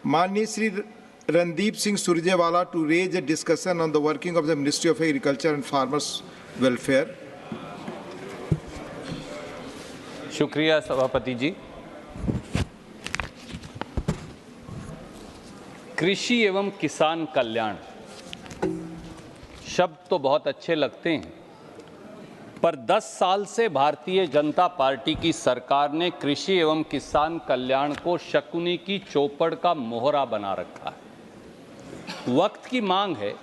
माननीय Shri Randeep Singh Surjewala to raise a discussion on the working of the Ministry of Agriculture and Farmers Welfare. शुक्रिया सभापति जी। कृषि एवं किसान कल्याण शब्द तो बहुत अच्छे लगते हैं, पर 10 साल से भारतीय जनता पार्टी की सरकार ने कृषि एवं किसान कल्याण को शकुनी की चौपड़ का मोहरा बना रखा है। वक्त की मांग है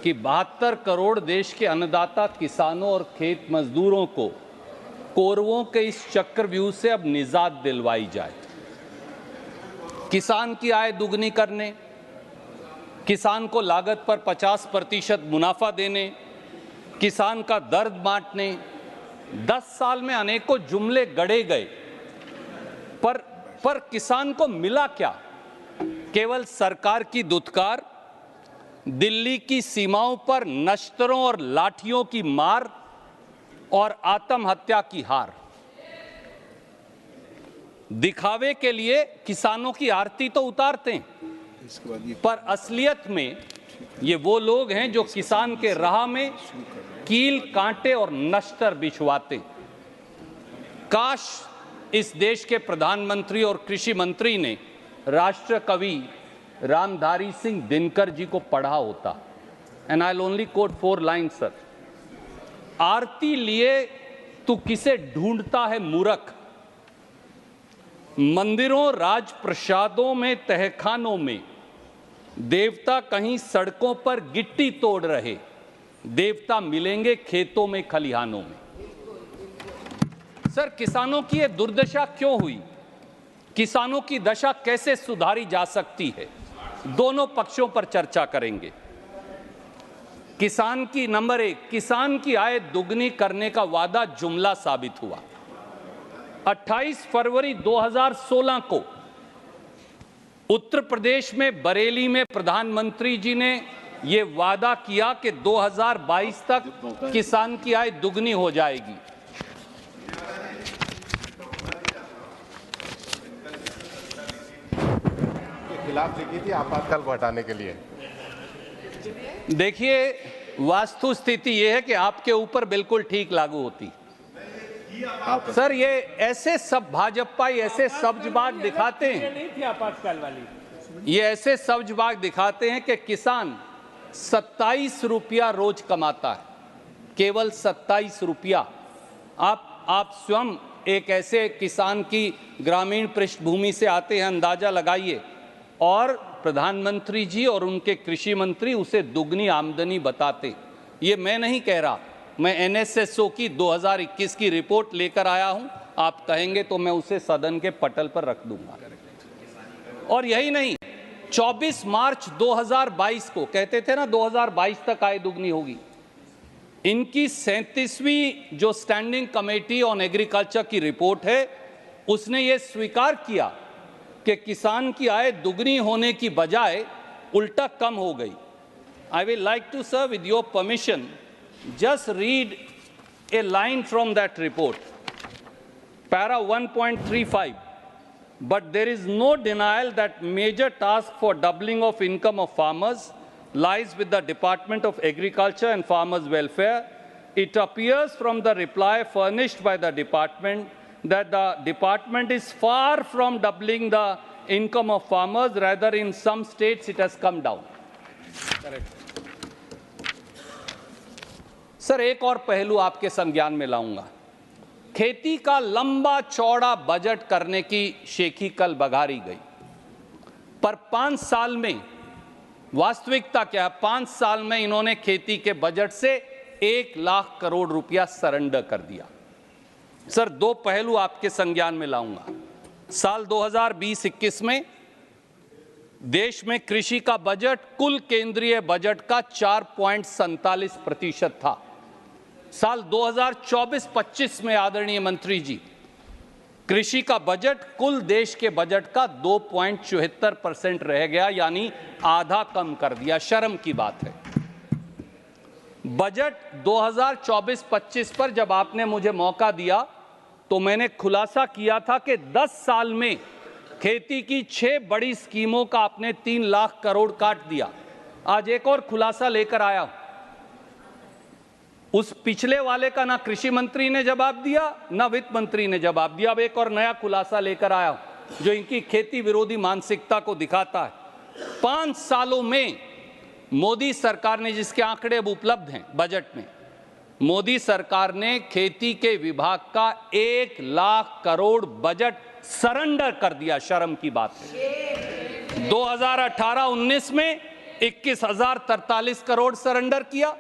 कि 72 करोड़ देश के अन्नदाता किसानों और खेत मजदूरों को कौरवों के इस चक्रव्यूह से अब निजात दिलवाई जाए। किसान की आय दुगनी करने, किसान को लागत पर 50% मुनाफा देने, किसान का दर्द बांटने 10 साल में अनेकों जुमले गढ़े गए, पर किसान को मिला क्या? केवल सरकार की दुत्कार, दिल्ली की सीमाओं पर नश्तरों और लाठियों की मार और आत्महत्या की हार। दिखावे के लिए किसानों की आरती तो उतारते हैं, पर असलियत में ये वो लोग हैं जो किसान के राह में कील, कांटे और नश्तर बिछवाते। काश इस देश के प्रधानमंत्री और कृषि मंत्री ने राष्ट्र कवि रामधारी सिंह दिनकर जी को पढ़ा होता। And I will only quote 4 line sir. आरती लिए तू किसे ढूंढता है मूर्ख, मंदिरों राजप्रसादों में तहखानों में देवता कहीं सड़कों पर गिट्टी तोड़ रहे, देवता मिलेंगे खेतों में खलिहानों में। सर, किसानों की ये दुर्दशा क्यों हुई? किसानों की दशा कैसे सुधारी जा सकती है? दोनों पक्षों पर चर्चा करेंगे। किसान की नंबर 1, किसान की आय दुगनी करने का वादा जुमला साबित हुआ। 28 फरवरी 2016 को उत्तर प्रदेश में बरेली में प्रधानमंत्री जी ने यह वादा किया कि 2022 तक किसान की आय दुगनी हो जाएगी। खिलाफ लिखी थी आपातकाल को हटाने के लिए। देखिए, वास्तु स्थिति यह है कि आपके ऊपर बिल्कुल ठीक लागू होती। सर, ये ऐसे सब भाजपाई ऐसे सब्जबाग दिखाते हैं, नहीं थी आपातकाल वाली, ये ऐसे सब्जबाग दिखाते हैं कि किसान 27 रुपया रोज कमाता है, केवल 27 रुपया। आप स्वयं एक ऐसे किसान की ग्रामीण पृष्ठभूमि से आते हैं, अंदाजा लगाइए। और प्रधानमंत्री जी और उनके कृषि मंत्री उसे दुगनी आमदनी बताते। ये मैं नहीं कह रहा, मैं एनएसएसओ की 2021 की रिपोर्ट लेकर आया हूं। आप कहेंगे तो मैं उसे सदन के पटल पर रख दूंगा। और यही नहीं, 24 मार्च 2022 को कहते थे ना 2022 तक आय दुगनी होगी। इनकी 37वीं जो स्टैंडिंग कमेटी ऑन एग्रीकल्चर की रिपोर्ट है, उसने ये स्वीकार किया कि किसान की आय दुगनी होने की बजाय उल्टा कम हो गई। I will like to sir, with your permission, just read a line from that report, para 1.35. But there is no denial that major task for doubling of income of farmers lies with the Department of Agriculture and Farmers Welfare. It appears from the reply furnished by the department that the department is far from doubling the income of farmers. Rather, in some states it has come down. Correct. Sir, एक और पहलू आपके संज्ञान में लाऊंगा। खेती का लंबा चौड़ा बजट करने की शेखी कल बघारी गई, पर 5 साल में वास्तविकता क्या है? 5 साल में इन्होंने खेती के बजट से 1 लाख करोड़ रुपया सरेंडर कर दिया। सर, 2 पहलू आपके संज्ञान में लाऊंगा। साल 2020-21 में देश में कृषि का बजट कुल केंद्रीय बजट का 4.47% था। साल 2024-25 में आदरणीय मंत्री जी, कृषि का बजट कुल देश के बजट का 2.74% रह गया, यानी आधा कम कर दिया। शर्म की बात है। बजट 2024-25 पर जब आपने मुझे मौका दिया तो मैंने खुलासा किया था कि 10 साल में खेती की 6 बड़ी स्कीमों का आपने 3 लाख करोड़ काट दिया। आज एक और खुलासा लेकर आया हूं। उस पिछले वाले का ना कृषि मंत्री ने जवाब दिया, ना वित्त मंत्री ने जवाब दिया। अब एक और नया खुलासा लेकर आया हूं जो इनकी खेती विरोधी मानसिकता को दिखाता है। 5 सालों में मोदी सरकार ने, जिसके आंकड़े अब उपलब्ध हैं बजट में, मोदी सरकार ने खेती के विभाग का 1 लाख करोड़ बजट सरेंडर कर दिया। शर्म की बात है। 2018-19 में 21,043 करोड़ सरेंडर किया।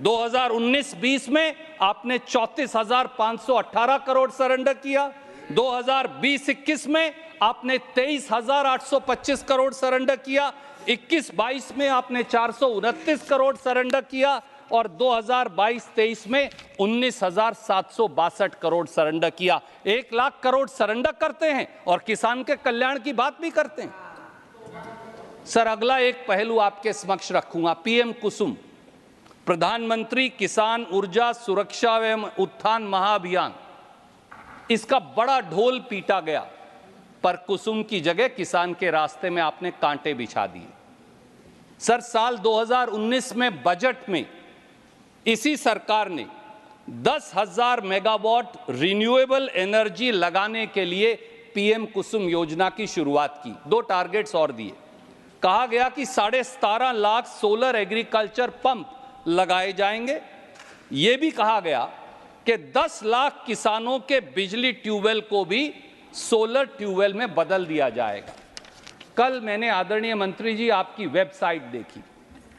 2019-20 में आपने 34,518 करोड़ सरेंडर किया। 2020-21 में आपने 23,825 करोड़ सरेंडर किया। 21-22 में आपने 429 करोड़ सरेंडर किया और 2022-23 में 19,762 करोड़ सरेंडर किया। 1 लाख करोड़ सरेंडर करते हैं और किसान के कल्याण की बात भी करते हैं। सर, अगला एक पहलू आपके समक्ष रखूंगा, पीएम कुसुम, प्रधानमंत्री किसान ऊर्जा सुरक्षा एवं उत्थान महाअभियान। इसका बड़ा ढोल पीटा गया, पर कुसुम की जगह किसान के रास्ते में आपने कांटे बिछा दिए। सर, साल 2019 में बजट में इसी सरकार ने 10,000 मेगावाट रिन्यूएबल एनर्जी लगाने के लिए पीएम कुसुम योजना की शुरुआत की। 2 टारगेट्स और दिए। कहा गया कि 17.5 लाख सोलर एग्रीकल्चर पंप लगाए जाएंगे। यह भी कहा गया कि 10 लाख किसानों के बिजली ट्यूबवेल को भी सोलर ट्यूबवेल में बदल दिया जाएगा। कल मैंने आदरणीय मंत्री जी आपकी वेबसाइट देखी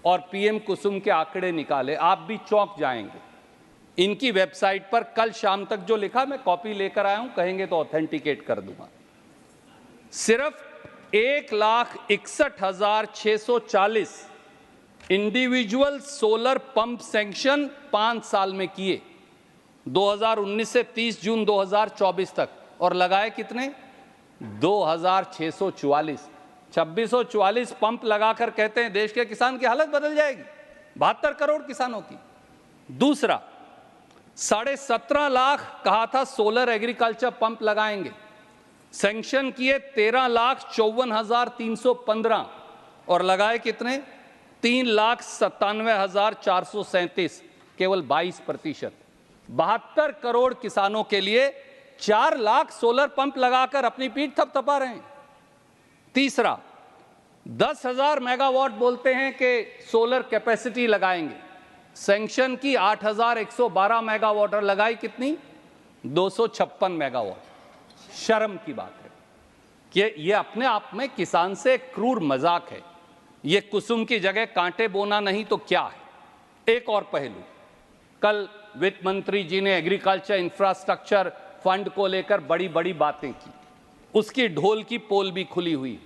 और पीएम कुसुम के आंकड़े निकाले, आप भी चौंक जाएंगे। इनकी वेबसाइट पर कल शाम तक जो लिखा, मैं कॉपी लेकर आया हूं, कहेंगे तो ऑथेंटिकेट कर दूंगा। सिर्फ 1,61,640 इंडिविजुअल सोलर पंप सैंक्शन 5 साल में किए, 2019 से 30 जून 2024 तक, और लगाए कितने? 2,644। 2,644 पंप लगाकर कहते हैं देश के किसान की हालत बदल जाएगी। 72 करोड़ किसानों की। दूसरा, 17.5 लाख कहा था सोलर एग्रीकल्चर पंप लगाएंगे, सैंक्शन किए 13,54,315 और लगाए कितने? 3,97,437, केवल 22%। 72 करोड़ किसानों के लिए 4 लाख सोलर पंप लगाकर अपनी पीठ थपथपा रहे हैं। तीसरा, 10,000 मेगावाट बोलते हैं कि सोलर कैपेसिटी लगाएंगे, सैंक्शन की 8,112 मेगावाट और लगाई कितनी? 256 मेगावाट। शर्म की बात है कि ये अपने आप में किसान से क्रूर मजाक है। ये कुसुम की जगह कांटे बोना नहीं तो क्या है? एक और पहलू, कल वित्त मंत्री जी ने एग्रीकल्चर इंफ्रास्ट्रक्चर फंड को लेकर बड़ी बड़ी बातें की, उसकी ढोल की पोल भी खुली हुई।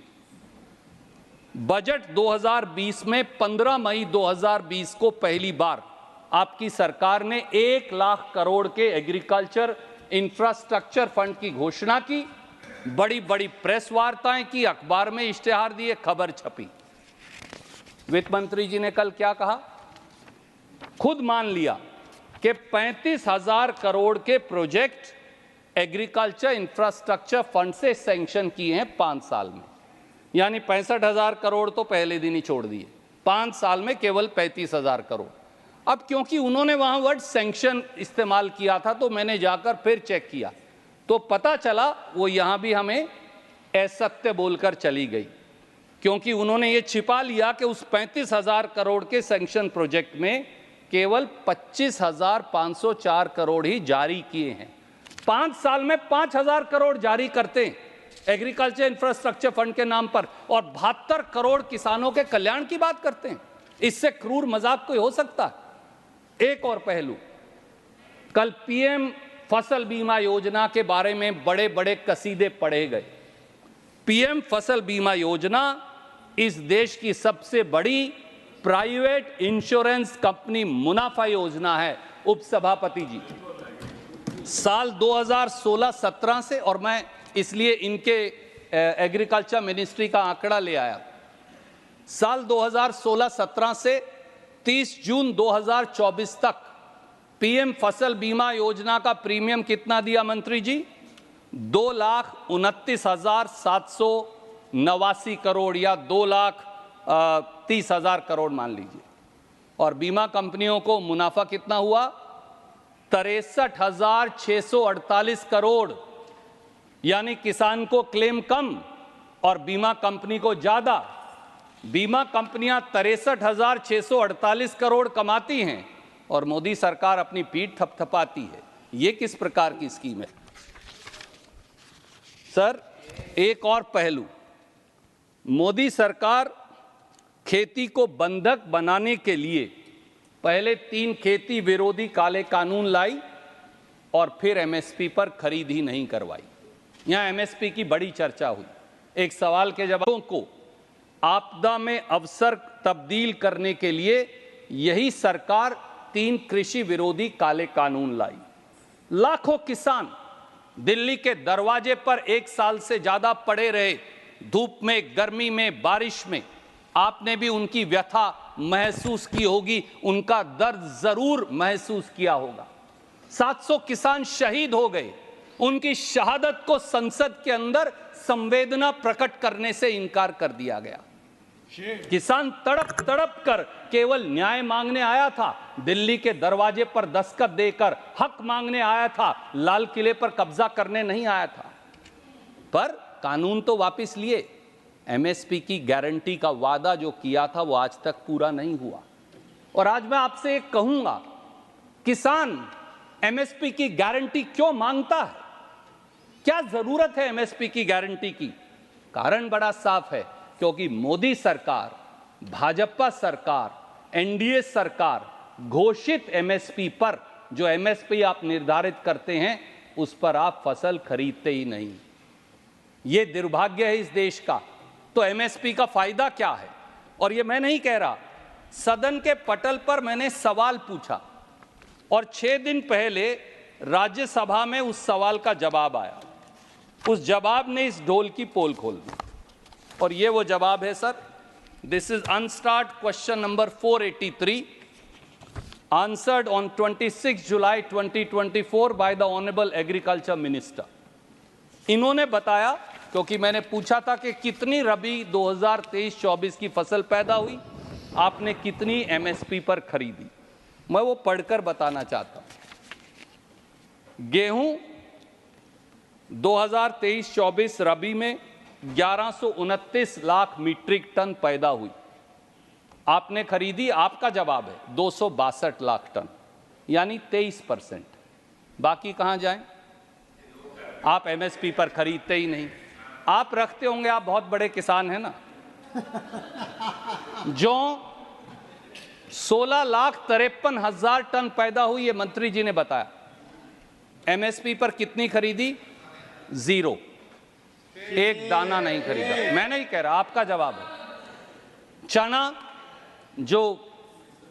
बजट 2020 में 15 मई 2020 को पहली बार आपकी सरकार ने 1 लाख करोड़ के एग्रीकल्चर इंफ्रास्ट्रक्चर फंड की घोषणा की। बड़ी बड़ी प्रेस वार्ताएं की, अखबार में इश्तेहार दिए, खबर छपी। वित्त मंत्री जी ने कल क्या कहा? खुद मान लिया कि 35,000 करोड़ के प्रोजेक्ट एग्रीकल्चर इंफ्रास्ट्रक्चर फंड से सैंक्शन किए हैं 5 साल में, यानी 65,000 करोड़ तो पहले दिन ही छोड़ दिए। 5 साल में केवल 35,000 करोड़। अब क्योंकि उन्होंने वहां वर्ड सैंक्शन इस्तेमाल किया था तो मैंने जाकर फिर चेक किया तो पता चला वो यहां भी हमें असत्य बोलकर चली गई, क्योंकि उन्होंने ये छिपा लिया कि उस 35,000 करोड़ के सैंक्शन प्रोजेक्ट में केवल 25,504 करोड़ ही जारी किए हैं। 5 साल में 5,000 करोड़ जारी करते हैं एग्रीकल्चर इंफ्रास्ट्रक्चर फंड के नाम पर और 72 करोड़ किसानों के कल्याण की बात करते हैं। इससे क्रूर मजाक कोई हो सकता है? एक और पहलू, कल पीएम फसल बीमा योजना के बारे में बड़े बड़े कसीदे पढ़े गए। पीएम फसल बीमा योजना इस देश की सबसे बड़ी प्राइवेट इंश्योरेंस कंपनी मुनाफा योजना है। उपसभापति जी, साल 2016-17 से, और मैं इसलिए इनके एग्रीकल्चर मिनिस्ट्री का आंकड़ा ले आया, साल 2016-17 से 30 जून 2024 तक पीएम फसल बीमा योजना का प्रीमियम कितना दिया मंत्री जी? 2,29,789 करोड़ या 2,30,000 करोड़ मान लीजिए, और बीमा कंपनियों को मुनाफा कितना हुआ? 63,648 करोड़। यानी किसान को क्लेम कम और बीमा कंपनी को ज्यादा। बीमा कंपनियां 63,648 करोड़ कमाती हैं और मोदी सरकार अपनी पीठ थपथपाती है। यह किस प्रकार की स्कीम है? सर, एक और पहलू, मोदी सरकार खेती को बंधक बनाने के लिए पहले 3 खेती विरोधी काले कानून लाई और फिर एमएसपी पर खरीद ही नहीं करवाई। यहां एमएसपी की बड़ी चर्चा हुई। एक सवाल के जवाबों को आपदा में अवसर तब्दील करने के लिए यही सरकार 3 कृषि विरोधी काले कानून लाई। लाखों किसान दिल्ली के दरवाजे पर 1 साल से ज्यादा पड़े रहे, धूप में, गर्मी में, बारिश में। आपने भी उनकी व्यथा महसूस की होगी, उनका दर्द जरूर महसूस किया होगा। 700 किसान शहीद हो गए। उनकी शहादत को संसद के अंदर संवेदना प्रकट करने से इनकार कर दिया गया। किसान तड़प तड़प कर केवल न्याय मांगने आया था, दिल्ली के दरवाजे पर दस्तखत देकर हक मांगने आया था, लाल किले पर कब्जा करने नहीं आया था। पर कानून तो वापस लिए। एमएसपी की गारंटी का वादा जो किया था वो आज तक पूरा नहीं हुआ। और आज मैं आपसे एक कहूंगा, किसान एमएसपी की गारंटी क्यों मांगता है? क्या जरूरत है एमएसपी की गारंटी की? कारण बड़ा साफ है, क्योंकि मोदी सरकार, भाजपा सरकार, एनडीए सरकार घोषित एमएसपी पर, जो एमएसपी आप निर्धारित करते हैं, उस पर आप फसल खरीदते ही नहीं। ये दुर्भाग्य है इस देश का। तो एमएसपी का फायदा क्या है? और ये मैं नहीं कह रहा, सदन के पटल पर मैंने सवाल पूछा और 6 दिन पहले राज्यसभा में उस सवाल का जवाब आया। उस जवाब ने इस ढोल की पोल खोल दी और ये वो जवाब है sir. This is unstarred question number 483 answered on 26 July 2024 by the honourable agriculture minister. इन्होंने बताया, क्योंकि मैंने पूछा था कि कितनी रबी 2023-24 की फसल पैदा हुई, आपने कितनी एमएसपी पर खरीदी। मैं वो पढ़कर बताना चाहता हूं। गेहूं 2023-24 रबी में 1129 लाख मीट्रिक टन पैदा हुई, आपने खरीदी, आपका जवाब है 262 लाख टन, यानी 23%। बाकी कहां जाएं? आप एमएसपी पर खरीदते ही नहीं। आप रखते होंगे, आप बहुत बड़े किसान हैं ना। जो 16,53,000 टन पैदा हुई, ये मंत्री जी ने बताया। एमएसपी पर कितनी खरीदी? 0, एक दाना नहीं खरीदा। मैं नहीं कह रहा, आपका जवाब है। चना जो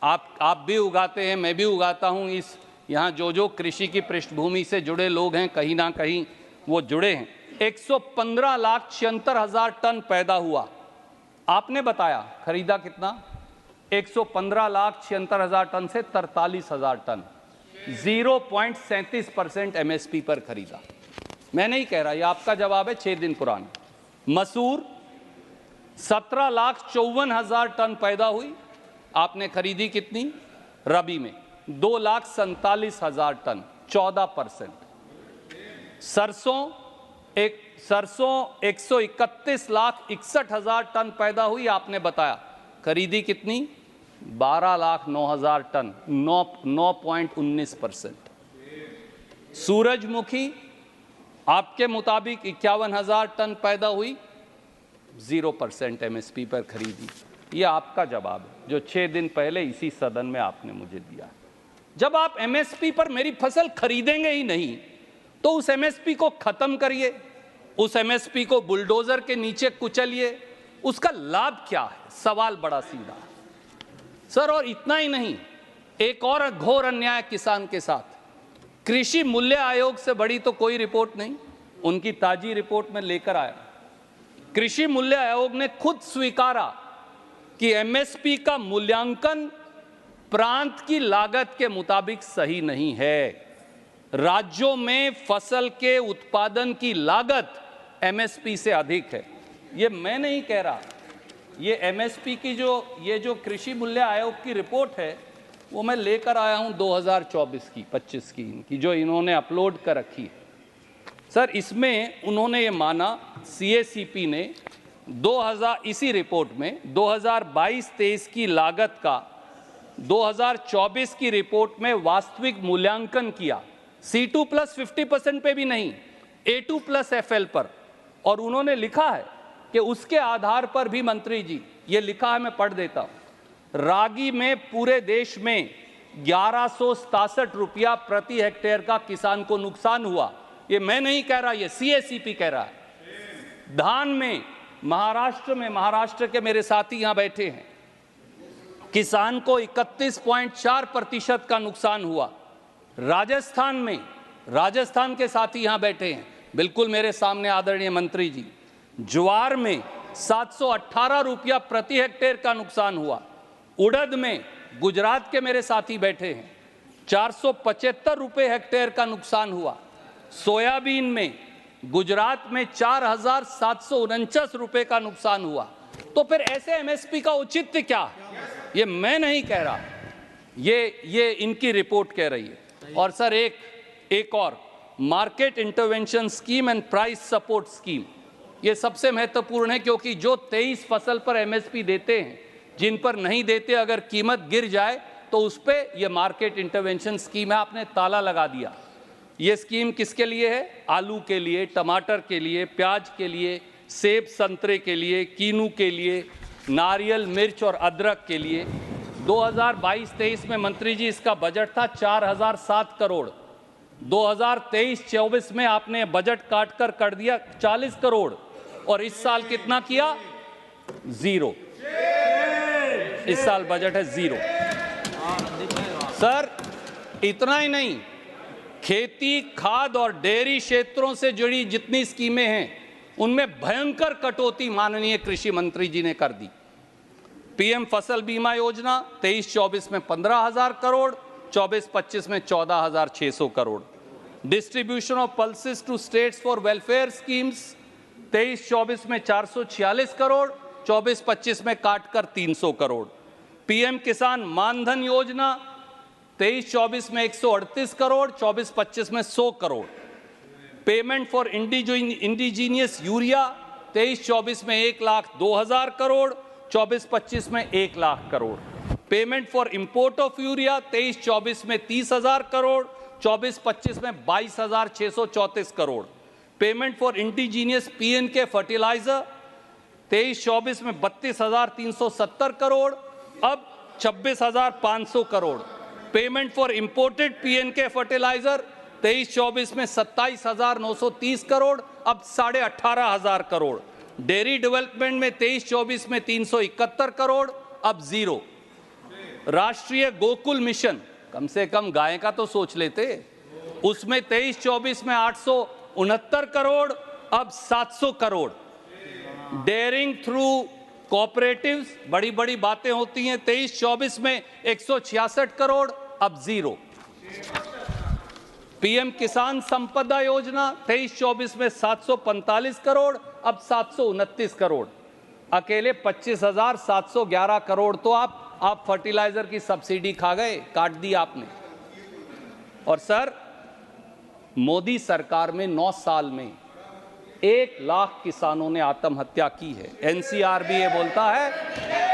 आप भी उगाते हैं, मैं भी उगाता हूं। इस यहां जो कृषि की पृष्ठभूमि से जुड़े लोग हैं, कहीं ना कहीं वो जुड़े हैं। 115,76,000 टन पैदा हुआ, आपने बताया खरीदा कितना? 115,76,000 टन से 43,000 टन, 0.37% एमएसपी पर खरीदा। मैं नहीं कह रहा, ये आपका जवाब है, 6 दिन पुराना। मसूर 17,54,000 टन पैदा हुई, आपने खरीदी कितनी? रबी में 2,47,000 टन, 14%। सरसों 131,61,000 टन पैदा हुई, आपने बताया खरीदी कितनी? 12,09,000 टन, 9.19%। सूरजमुखी आपके मुताबिक 51,000 टन पैदा हुई, 0% एमएसपी पर खरीदी। यह आपका जवाब है, जो 6 दिन पहले इसी सदन में आपने मुझे दिया। जब आप एमएसपी पर मेरी फसल खरीदेंगे ही नहीं, तो उस एमएसपी को खत्म करिए, उस एमएसपी को बुलडोजर के नीचे कुचलिए। उसका लाभ क्या है? सवाल बड़ा सीधा है सर। और इतना ही नहीं, एक और घोर अन्याय किसान के साथ। कृषि मूल्य आयोग से बड़ी तो कोई रिपोर्ट नहीं, उनकी ताजी रिपोर्ट में लेकर आया। कृषि मूल्य आयोग ने खुद स्वीकारा कि एमएसपी का मूल्यांकन प्रांत की लागत के मुताबिक सही नहीं है। राज्यों में फसल के उत्पादन की लागत एमएसपी से अधिक है। ये मैं नहीं कह रहा, ये एमएसपी की जो कृषि मूल्य आयोग की रिपोर्ट है वो मैं लेकर आया हूं 2024 की 25 की इनकी, जो इन्होंने अपलोड कर रखी है। सर, इसमें उन्होंने ये माना, सीएसीपी ने 2000 इसी रिपोर्ट में 2022-23 की लागत का 2024 की रिपोर्ट में वास्तविक मूल्यांकन किया, C2 प्लस 50% पे भी नहीं, A2 प्लस FL पर, और उन्होंने लिखा है कि उसके आधार पर भी, मंत्री जी ये लिखा है, मैं पढ़ देता हूं, रागी में पूरे देश में 1167 रुपया प्रति हेक्टेयर का किसान को नुकसान हुआ। ये मैं नहीं कह रहा, ये सीएसीपी कह रहा है। धान में महाराष्ट्र के मेरे साथी यहां बैठे हैं, किसान को 31.4% का नुकसान हुआ। राजस्थान के साथी यहां बैठे हैं, बिल्कुल मेरे सामने आदरणीय मंत्री जी, ज्वार में 718 रुपया प्रति हेक्टेयर का नुकसान हुआ। उड़द में गुजरात के मेरे साथी बैठे हैं, 475 रुपये हेक्टेयर का नुकसान हुआ। सोयाबीन में गुजरात में 4,749 रुपये का नुकसान हुआ। तो फिर ऐसे एमएसपी का औचित्य क्या? ये मैं नहीं कह रहा, ये इनकी रिपोर्ट कह रही है। और सर एक और, market intervention scheme and price support scheme, ये सबसे महत्वपूर्ण है, क्योंकि जो 23 फसल पर एमएसपी देते हैं, जिन पर नहीं देते, अगर कीमत गिर जाए तो उस पर यह मार्केट इंटरवेंशन स्कीम है, आपने ताला लगा दिया। ये स्कीम किसके लिए है? आलू के लिए, टमाटर के लिए, प्याज के लिए, सेब संतरे के लिए, कीनू के लिए, नारियल, मिर्च और अदरक के लिए। 2022-23 में मंत्री जी इसका बजट था 4007 करोड़। 2023-24 में आपने बजट काट कर दिया 40 करोड़, और इस साल कितना किया? 0। इस साल बजट है 0। सर, इतना ही नहीं, खेती, खाद और डेयरी क्षेत्रों से जुड़ी जितनी स्कीमें हैं उनमें भयंकर कटौती माननीय कृषि मंत्री जी ने कर दी। पीएम फसल बीमा योजना 23-24 में 15,000 करोड़, 24-25 में 14,600 करोड़। Distribution of pulses to states for welfare schemes 23-24 में 446 करोड़, 24-25 में काटकर 300 करोड़। पीएम किसान मानधन योजना 23-24 में 138 करोड़, 24-25 में 100 करोड़। पेमेंट फॉर इंडिजीनियस यूरिया 23-24 में 1,02,000 करोड़, 24-25 में 1 lakh crore. Payment for import of urea 23-24 में 30,000 करोड़, 24-25 में 22,634 crore. Payment for indigenous PNK fertiliser 23-24 में 32,370 करोड़, अब 26,500 crore. Payment for imported PNK fertiliser 23-24 में 27,930 करोड़, अब 18,500 करोड़। डेयरी डेवलपमेंट में 23-24 में 371 करोड़, अब 0। राष्ट्रीय गोकुल मिशन, कम से कम गाय का तो सोच लेते, उसमें 23-24 में 869 करोड़, अब 700 करोड़। डेयरिंग थ्रू कोऑपरेटिव्स, बड़ी बड़ी बातें होती हैं, 23-24 में 166 करोड़, अब 0। पीएम किसान संपदा योजना 23-24 में 745 करोड़, अब 729 करोड़। अकेले 25,711 करोड़ तो आप फर्टिलाइजर की सब्सिडी खा गए, काट दी आपने। और सर, मोदी सरकार में 9 साल में 1 लाख किसानों ने आत्महत्या की है। एनसीआरबी ये बोलता है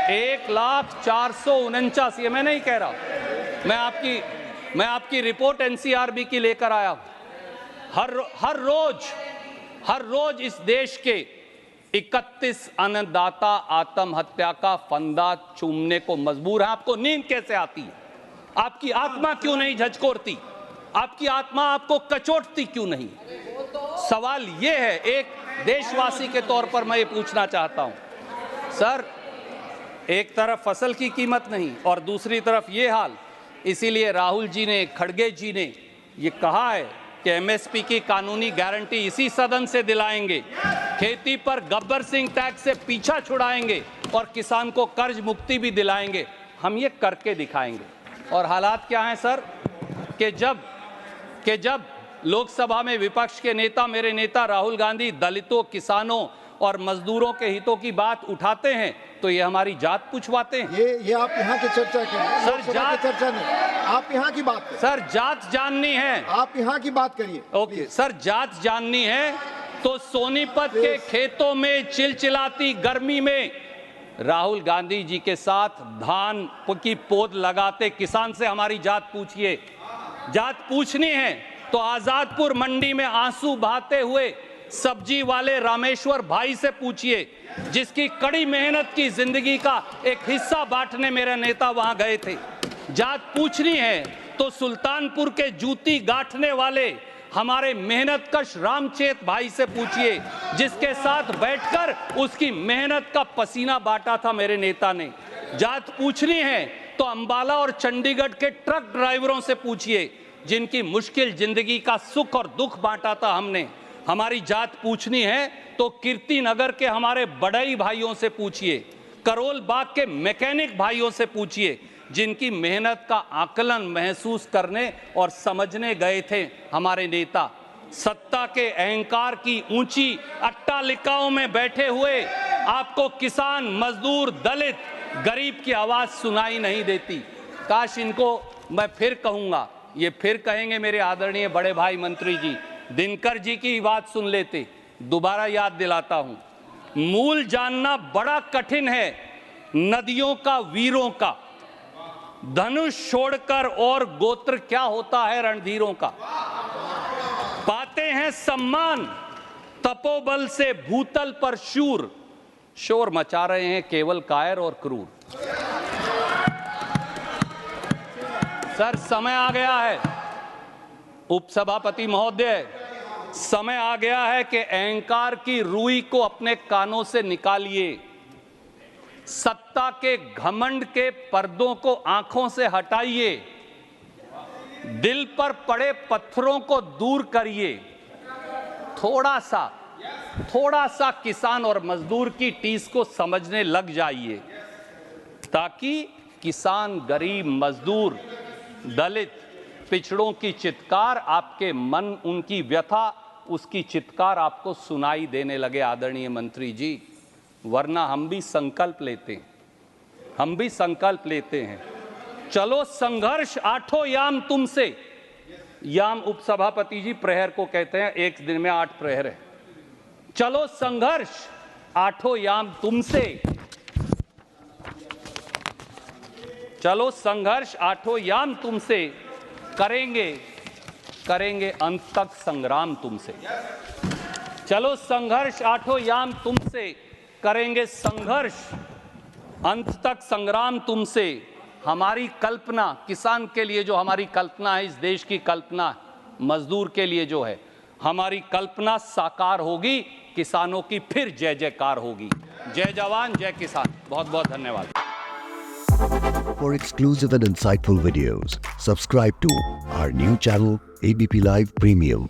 1,04,49, ये मैं नहीं कह रहा, मैं आपकी रिपोर्ट एनसीआरबी की लेकर आया हूं। हर रोज इस देश के 31 अन्नदाता आत्महत्या का फंदा चूमने को मजबूर है। आपको नींद कैसे आती है? आपकी आत्मा क्यों नहीं झकझोरती? आपकी आत्मा आपको कचोटती क्यों नहीं? सवाल यह है, एक देशवासी के तौर पर मैं ये पूछना चाहता हूं। सर, एक तरफ फसल की कीमत नहीं और दूसरी तरफ ये हाल। इसीलिए राहुल जी ने, खड़गे जी ने ये कहा है कि एमएसपी की कानूनी गारंटी इसी सदन से दिलाएंगे, खेती पर गब्बर सिंह टैक्स से पीछा छुड़ाएंगे और किसान को कर्ज मुक्ति भी दिलाएंगे। हम ये करके दिखाएंगे। और हालात क्या हैं सर, कि जब कि जब लोकसभा में विपक्ष के नेता, मेरे नेता राहुल गांधी, दलितों, किसानों और मजदूरों के हितों की बात उठाते हैं तो ये हमारी जात पूछवाते हैं। ये आप यहाँ की चर्चा करिए, सर, लोकसभा की चर्चा नहीं, आप यहाँ की बात करिए। सर, जात जाननी है, आप यहाँ की बात करिए। ओके सर, जात जाननी है तो सोनीपत के खेतों में चिलचिलाती गर्मी में राहुल गांधी जी के साथ धान की पौध लगाते किसान से हमारी जात पूछिए। जात पूछनी है तो आजादपुर मंडी में आंसू बहाते हुए सब्जी वाले रामेश्वर भाई से पूछिए, जिसकी कड़ी मेहनत की जिंदगी का एक हिस्सा बांटने मेरे नेता वहां गए थे। जात पूछनी है तो सुल्तानपुर के जूती गांठने वाले हमारे मेहनतकश रामचेत भाई से पूछिए, जिसके साथ बैठकर उसकी मेहनत का पसीना बांटा था मेरे नेता ने। जात पूछनी है तो अंबाला और चंडीगढ़ के ट्रक ड्राइवरों से पूछिए, जिनकी मुश्किल जिंदगी का सुख और दुख बांटा था हमने। हमारी जात पूछनी है तो कीर्ति नगर के हमारे बड़ई भाइयों से पूछिए, करोल बाग के मैकेनिक भाइयों से पूछिए, जिनकी मेहनत का आकलन महसूस करने और समझने गए थे हमारे नेता। सत्ता के अहंकार की ऊंची अट्टालिकाओं में बैठे हुए आपको किसान, मजदूर, दलित, गरीब की आवाज सुनाई नहीं देती। काश इनको मैं फिर कहूंगा, ये फिर कहेंगे मेरे आदरणीय बड़े भाई मंत्री जी, दिनकर जी की बात सुन लेते। दोबारा याद दिलाता हूं, मूल जानना बड़ा कठिन है नदियों का, वीरों का। धनुष छोड़कर और गोत्र क्या होता है रणधीरों का। पाते हैं सम्मान तपोबल से भूतल पर शूर, शोर मचा रहे हैं केवल कायर और क्रूर। सर, समय आ गया है उपसभापति महोदय, समय आ गया है कि अहंकार की रुई को अपने कानों से निकालिए। सत्ता के घमंड के पर्दों को आंखों से हटाइए। दिल पर पड़े पत्थरों को दूर करिए। थोड़ा सा किसान और मजदूर की टीस को समझने लग जाइए, ताकि किसान, गरीब, मजदूर, दलित, पिछड़ों की चित्कार आपके मन, उनकी व्यथा, उसकी चित्कार आपको सुनाई देने लगे आदरणीय मंत्री जी। वरना हम भी संकल्प लेते हैं, चलो संघर्ष आठों याम तुमसे। याम उपसभापति जी प्रहर को कहते हैं, एक दिन में 8 प्रहर है। चलो संघर्ष आठों याम तुमसे, चलो संघर्ष आठों याम तुमसे, करेंगे अंत तक संग्राम तुमसे। चलो संघर्ष आठों याम तुमसे, करेंगे संघर्ष अंत तक संग्राम तुमसे। हमारी कल्पना, किसान के लिए जो हमारी कल्पना है, इस देश की कल्पना, मजदूर के लिए जो है हमारी कल्पना साकार होगी, किसानों की फिर जय जयकार होगी। जय जवान, जय किसान। बहुत बहुत धन्यवाद। For exclusive and insightful videos, subscribe to our new channel ABP Live Premium.